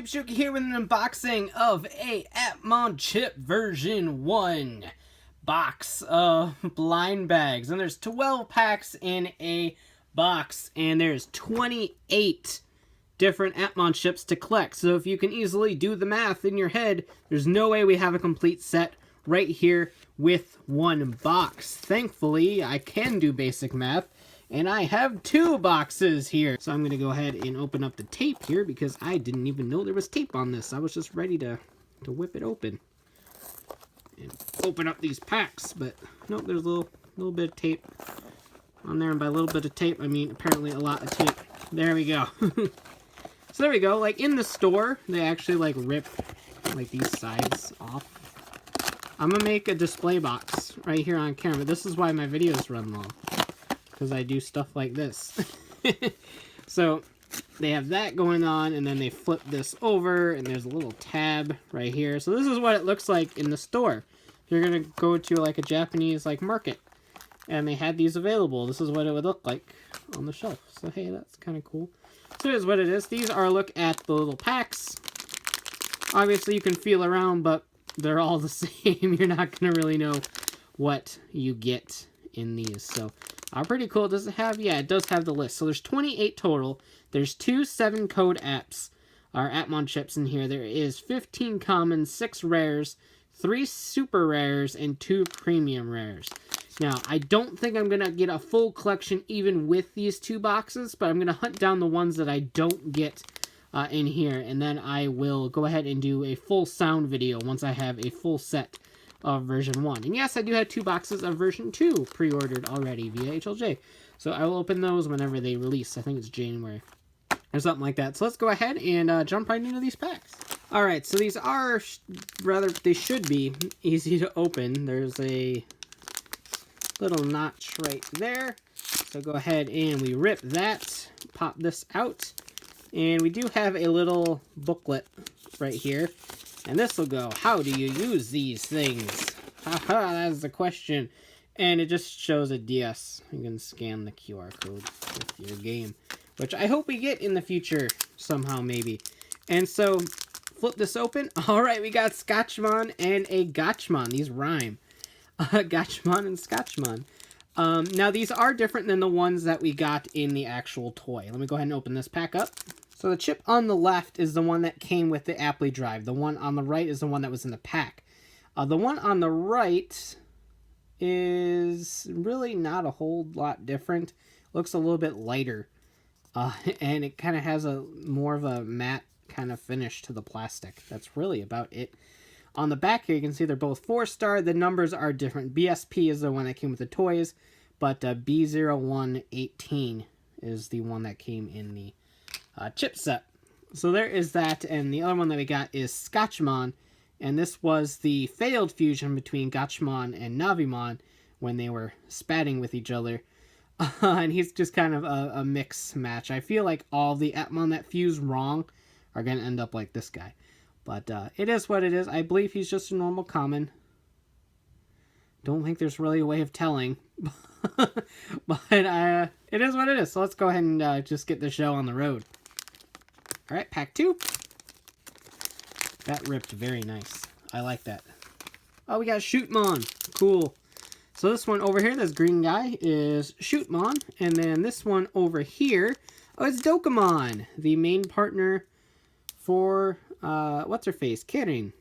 Shuki here with an unboxing of a Appmon Chip version 1 box of blind bags. And there's 12 packs in a box, and there's 28 different Appmon chips to collect. So if you can easily do the math in your head, there's no way we have a complete set right here with one box. Thankfully, I can do basic math. And I have 2 boxes here. So I'm going to go ahead and open up the tape here because I didn't even know there was tape on this. I was just ready to whip it open and open up these packs. But nope, there's a little bit of tape on there. And by a little bit of tape, I mean apparently a lot of tape. There we go. So there we go. Like in the store, they actually like rip like these sides off. I'm going to make a display box right here on camera. This is why my videos run long, because I do stuff like this. So they have that going on, and then they flip this over, and there's a little tab right here. So this is what it looks like in the store. You're gonna go to like a Japanese like market, and they had these available. This is what it would look like on the shelf. So hey, that's kind of cool. So here's what it is. These are a look at the little packs. Obviously you can feel around, but they're all the same. You're not gonna really know what you get in these. So pretty cool. Does it have? Yeah, it does have the list. So there's 28 total. There's 2 7-code apps, or Appmon chips in here. There is 15 commons, 6 rares, 3 super rares, and 2 premium rares. Now, I don't think I'm going to get a full collection even with these 2 boxes, but I'm going to hunt down the ones that I don't get in here, and then I will go ahead and do a full sound video once I have a full set of version 1. And yes, I do have 2 boxes of version 2 pre-ordered already via HLJ. So I will open those whenever they release. I think it's January or something like that. So let's go ahead and jump right into these packs. Alright, so these are they should be easy to open. There's a little notch right there. So go ahead and we rip that, pop this out. And we do have a little booklet right here. And this will go, how do you use these things? Haha, that's the question. And it just shows a DS. You can scan the QR code with your game, which I hope we get in the future somehow, maybe. And so, flip this open. Alright, we got Scotchmon and a Gotchmon. These rhyme. Gotchmon and Scotchmon. Now, these are different than the ones that we got in the actual toy. Let me go ahead and open this pack up. So the chip on the left is the one that came with the Appli Drive. The one on the right is the one that was in the pack. The one on the right is really not a whole lot different. Looks a little bit lighter. And it kind of has a more of a matte kind of finish to the plastic. That's really about it. On the back here, you can see they're both 4-star. The numbers are different. BSP is the one that came with the toys, but B0118 is the one that came in the chip set. So there is that, and the other one that we got is Scotchmon, and this was the failed fusion between Gotchmon and Navimon when they were spatting with each other. And he's just kind of a mix match. I feel like all the Appmon that fuse wrong are going to end up like this guy. But it is what it is. I believe he's just a normal common. Don't think there's really a way of telling. But it is what it is. So let's go ahead and just get the show on the road. Alright, pack 2. That ripped very nice. I like that. Oh, we got Shootmon. Cool. So this one over here, this green guy, is Shootmon. And then this one over here, oh, it's Dokemon, the main partner for, what's-her-face? Kirin.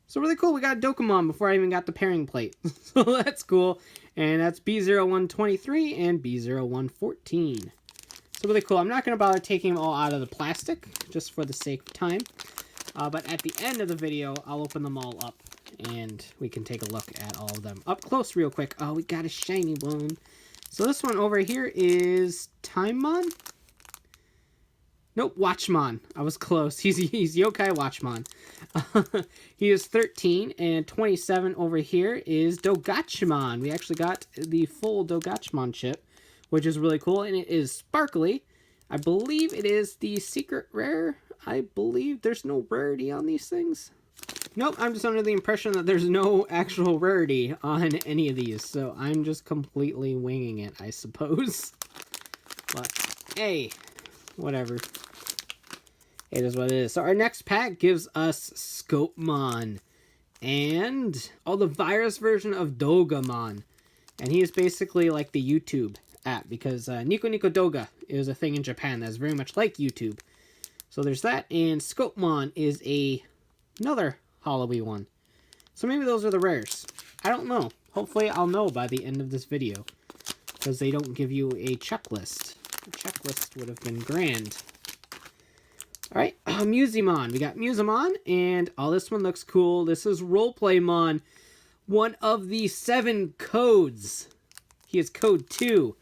So really cool, we got Dokemon before I even got the pairing plate. So that's cool. And that's B0123 and B0114. So really cool. I'm not going to bother taking them all out of the plastic, just for the sake of time. But at the end of the video, I'll open them all up, and we can take a look at all of them. Up close real quick. Oh, we got a shiny one. So this one over here is Timemon? Nope, Watchmon. I was close. He's Yokai Watchmon. He is 13, and 27 over here is Dogachmon. We actually got the full Dogachmon chip, which is really cool, and it is sparkly. I believe it is the secret rare. I believe there's no rarity on these things. Nope, I'm just under the impression that there's no actual rarity on any of these, so I'm just completely winging it, I suppose. But, hey, whatever. It is what it is. So our next pack gives us Scopemon and the virus version of Dogamon. And he is basically like the YouTube app because Nico Nico Doga is a thing in Japan that's very much like YouTube. So there's that, and Scopemon is another Halloween one. So maybe those are the rares. I don't know. Hopefully I'll know by the end of this video because they don't give you a checklist. A checklist would have been grand. Alright, Musimon. We got Musimon, and this one looks cool. This is Roleplaymon, one of the 7 codes. He is code 2.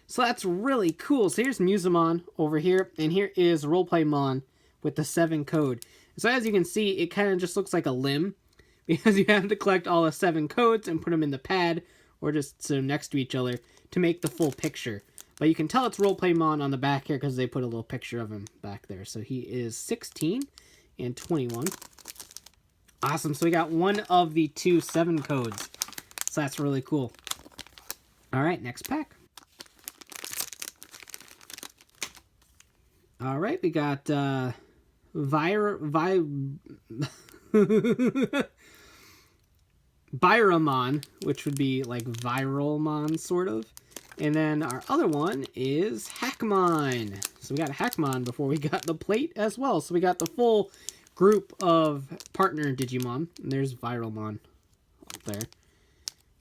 So that's really cool. So here's Musimon over here, and here is Roleplaymon with the 7 code. So as you can see, it kind of just looks like a limb because you have to collect all the 7 codes and put them in the pad or just so next to each other to make the full picture. But you can tell it's Roleplaymon on the back here because they put a little picture of him back there. So he is 16 and 21. Awesome. So we got one of the 2 7 codes. So that's really cool. All right, next pack. All right, we got Byramon, which would be like Viralmon, sort of. And then our other one is Hackmon. So we got Hackmon before we got the plate as well. So we got the full group of partner Digimon. And there's Viralmon up there.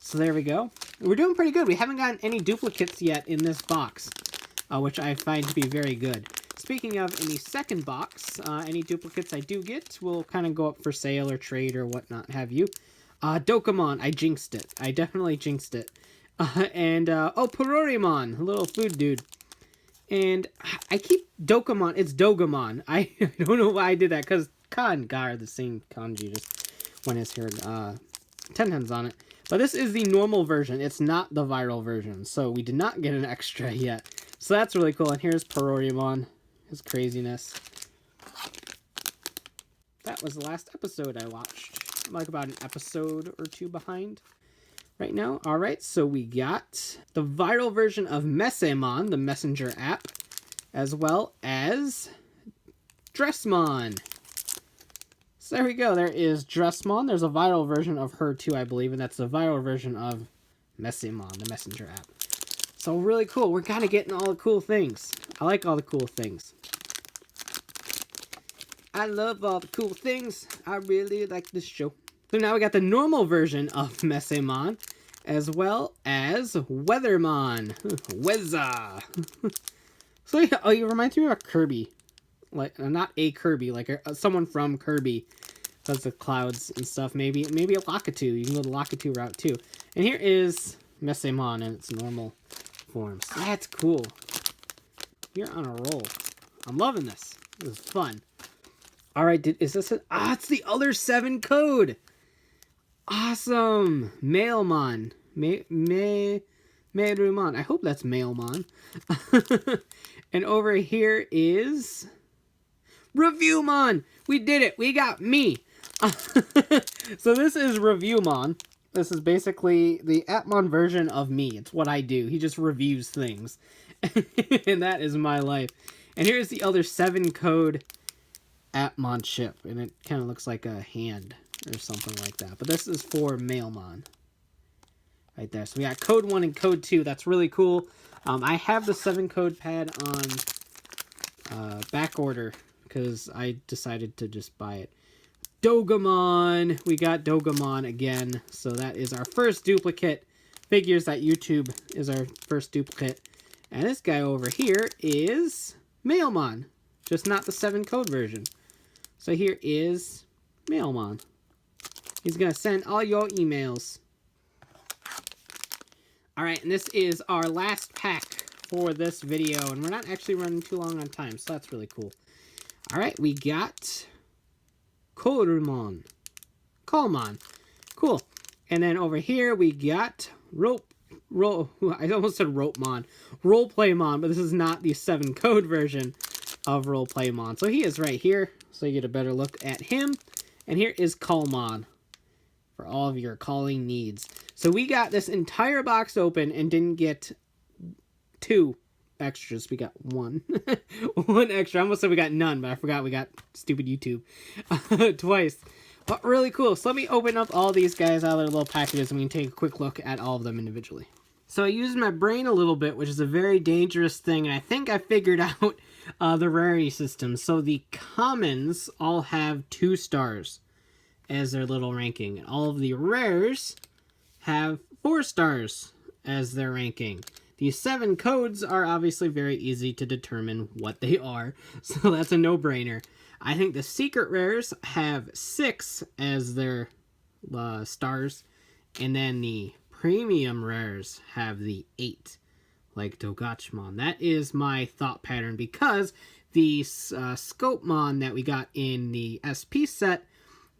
So there we go. We're doing pretty good. We haven't gotten any duplicates yet in this box, which I find to be very good. Speaking of, in the second box, any duplicates I do get will kind of go up for sale or trade or whatnot have you. Dokamon, I jinxed it. I definitely jinxed it. Pororimon, a little food dude. And I keep Dokamon, it's Dogamon. I don't know why I did that, because Ka and Ga are the same kanji, just when it's heard 10 on it. But this is the normal version, it's not the viral version, so we did not get an extra yet. So that's really cool, and here's Pororimon, his craziness. That was the last episode I watched. I'm like about an episode or 2 behind right now. Alright, so we got the viral version of Messemon, the messenger app, as well as Dressmon. So there we go, there is Dressmon. There's a viral version of her too, I believe, and that's the viral version of Messemon, the messenger app. So really cool, we're kind of getting all the cool things. I like all the cool things. I love all the cool things. I really like this show. So now we got the normal version of Messemon, as well as Weathermon. Wezza. So yeah, you remind me of a Kirby. Like, not a Kirby, like someone from Kirby. Does the clouds and stuff. Maybe a Lakitu. You can go the Lakitu route too. And here is Messemon in its normal forms. That's cool. You're on a roll. I'm loving this. This is fun. Alright, is this it? It's the other 7 code! Awesome! Mailmon. Merumon. I hope that's Mailmon. And over here is Reviewmon! We did it! We got me! So this is Reviewmon. This is basically the Appmon version of me. It's what I do. He just reviews things. And that is my life. And here's the other 7 code Appmon Chip. And it kind of looks like a hand or something like that. But this is for Mailmon. Right there. So we got code 1 and code 2. That's really cool. I have the 7 code pad on back order because I decided to just buy it. Dogamon. We got Dogamon again. So that is our first duplicate. Figures that YouTube is our first duplicate. And this guy over here is Mailmon. Just not the 7 code version. So here is Mailmon. He's going to send all your emails. Alright, and this is our last pack for this video. And we're not actually running too long on time, so that's really cool. Alright, we got Korumon. Kalmon. Cool. And then over here we got I almost said Ropemon. Roleplaymon, but this is not the 7 code version of Roleplaymon. So he is right here, so you get a better look at him. And here is Kalmon for all of your calling needs. So we got this entire box open and didn't get 2 extras. We got one. One extra. I almost said we got none, but I forgot we got stupid YouTube twice. But really cool. So let me open up all these guys out of their little packages and we can take a quick look at all of them individually. So I used my brain a little bit, which is a very dangerous thing, and I think I figured out the rarity system. So the commons all have 2 stars as their little ranking, and all of the rares have 4 stars as their ranking. These 7 codes are obviously very easy to determine what they are, so that's a no-brainer. I think the secret rares have 6 as their stars, and then the premium rares have the 8, like Digimon. That is my thought pattern, because the Scopemon that we got in the SP set,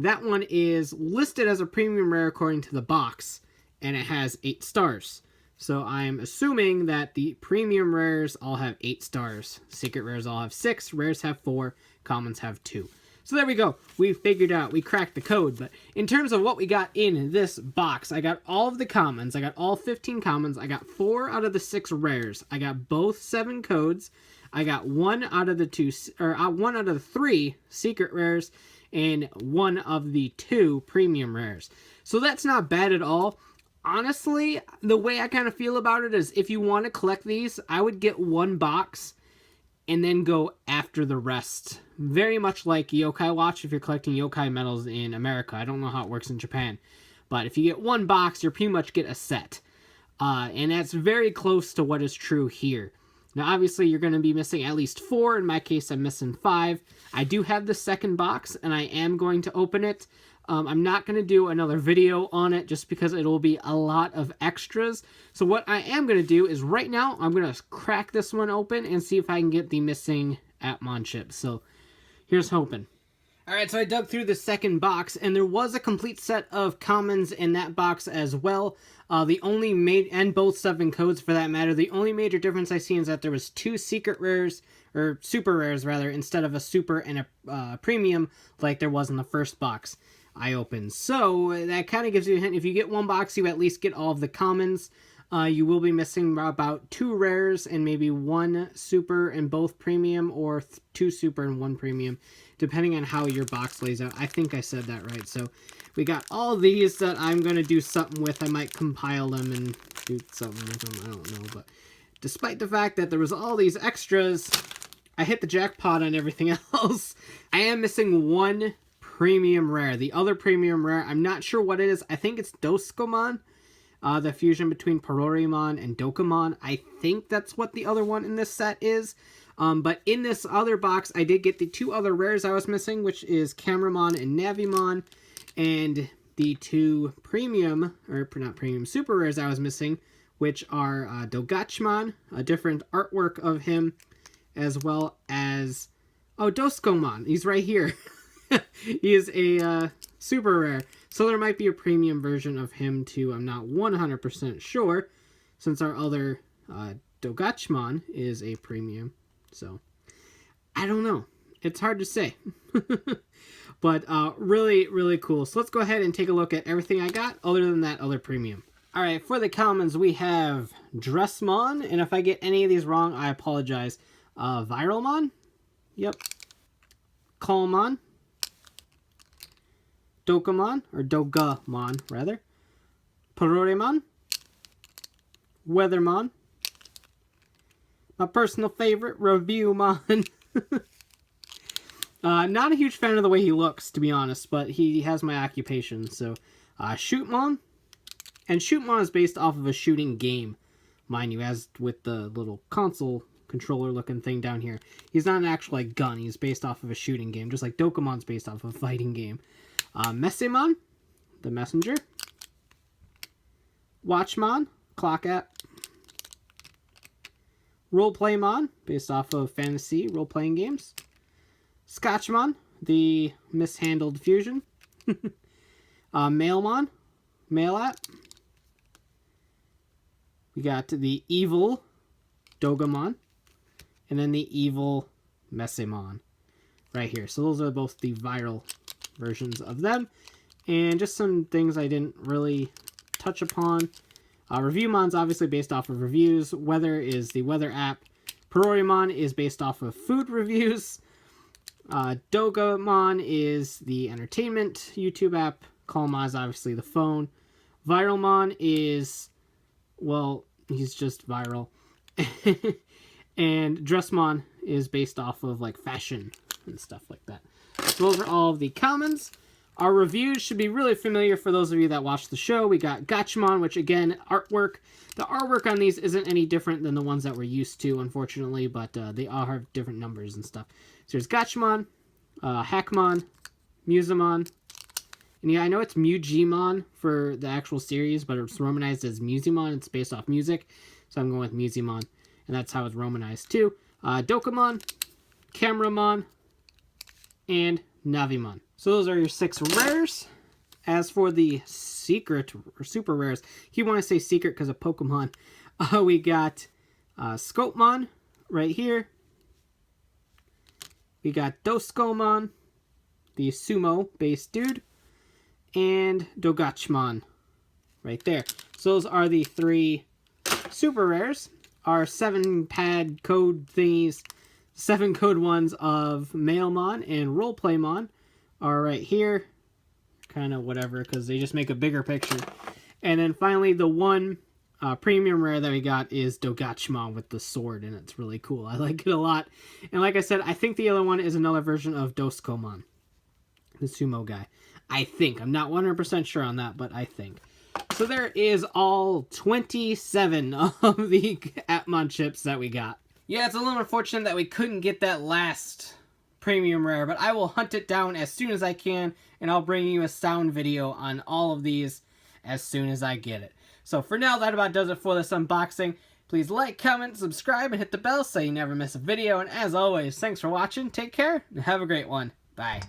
that one is listed as a premium rare according to the box, and it has 8 stars. So I'm assuming that the premium rares all have 8 stars. Secret rares all have 6, rares have 4, commons have 2. So there we go. We figured out, we cracked the code. But in terms of what we got in this box, I got all of the commons. I got all 15 commons. I got 4 out of the 6 rares. I got both 7 codes. I got 1 out of the 3 secret rares and 1 of the 2 premium rares. So that's not bad at all. Honestly, the way I kind of feel about it is if you want to collect these, I would get 1 box and then go after the rest. Very much like Yokai Watch if you're collecting yokai medals in America. I don't know how it works in Japan. But if you get 1 box, you pretty much get a set. And that's very close to what is true here. Now, obviously, you're going to be missing at least 4. In my case, I'm missing 5. I do have the second box, and I am going to open it. I'm not going to do another video on it just because it will be a lot of extras. So what I am going to do is right now, I'm going to crack this one open and see if I can get the missing Appmon Chips. So here's hoping. Alright, so I dug through the second box, and there was a complete set of commons in that box as well. And both 7 codes for that matter. The only major difference I see is that there was 2 secret rares, or super rares rather, instead of a super and a premium like there was in the first box I opened. So that kind of gives you a hint. If you get 1 box, you at least get all of the commons. You will be missing about 2 rares and maybe 1 super and both premium, or 2 super and 1 premium, depending on how your box lays out. I think I said that right. So we got all these that I'm going to do something with. I might compile them and do something with them. I don't know. But despite the fact that there was all these extras, I hit the jackpot on everything else. I am missing 1 premium rare. The other premium rare, I'm not sure what it is. I think it's Doskomon, the fusion between Pororimon and Dokemon. I think that's what the other one in this set is. But in this other box, I did get the 2 other rares I was missing, which is Cameramon and Navimon, and the 2 premium, or not premium, super rares I was missing, which are Dogachmon, a different artwork of him, as well as, Doskomon. He's right here. He is a super rare. So there might be a premium version of him too. I'm not 100% sure, since our other Dogachmon is a premium. So I don't know. It's hard to say. But really, really cool. So let's go ahead and take a look at everything I got other than that other premium. Alright, for the commons, we have Dressmon. And if I get any of these wrong, I apologize. Viralmon. Yep. Calmon. Dokemon, or Dogamon, rather. Pororimon. Weathermon. My personal favorite, Reviewmon. Not a huge fan of the way he looks, to be honest, but he has my occupation. So, Shootmon. And Shootmon is based off of a shooting game, mind you, as with the little console controller-looking thing down here. He's not an actual, like, gun. He's based off of a shooting game, just like Dokemon's based off of a fighting game. Messemon, the messenger. Watchmon, clock app. Roleplaymon, based off of fantasy role-playing games. Scotchmon, the mishandled fusion. Mailmon, mail app. We got the evil Dogamon, and then the evil Messemon right here. So those are both the viral versions of them. And just some things I didn't really touch upon. Reviewmon's obviously based off of reviews. Weather is the weather app. Perorimon is based off of food reviews. Dogamon is the entertainment YouTube app. Calmon is obviously the phone. Viralmon is, well, he's just viral. And Dressmon is based off of like fashion and stuff like that. So those are all of the commons. Our reviews should be really familiar for those of you that watch the show. We got Gachimon, which again, artwork. The artwork on these isn't any different than the ones that we're used to, unfortunately, but they all have different numbers and stuff. So there's Gachimon, Hackmon, Musamon, and yeah, I know it's Mugimon for the actual series, but it's romanized as Musimon. It's based off music, so I'm going with Musimon, and that's how it's romanized too. Dokamon, Cameramon, and Navimon. So those are your 6 rares. As for the secret or super rares, you want to say secret because of Pokemon. We got Scopemon right here. We got Doscomon, the sumo-based dude, and Dogachmon right there. So those are the 3 super rares. Our 7-pad code thingies, 7 code ones of Mailmon and Roleplaymon are right here. Kind of whatever, because they just make a bigger picture. And then finally, the one premium rare that we got is Dogachmon with the sword, and it's really cool. I like it a lot. And like I said, I think the other one is another version of Doscomon, the sumo guy. I think. I'm not 100% sure on that, but I think. So there is all 27 of the Appmon chips that we got. Yeah, it's a little unfortunate that we couldn't get that last premium rare, but I will hunt it down as soon as I can, and I'll bring you a sound video on all of these as soon as I get it. So for now, that about does it for this unboxing. Please like, comment, subscribe, and hit the bell so you never miss a video. And as always, thanks for watching, take care, and have a great one. Bye.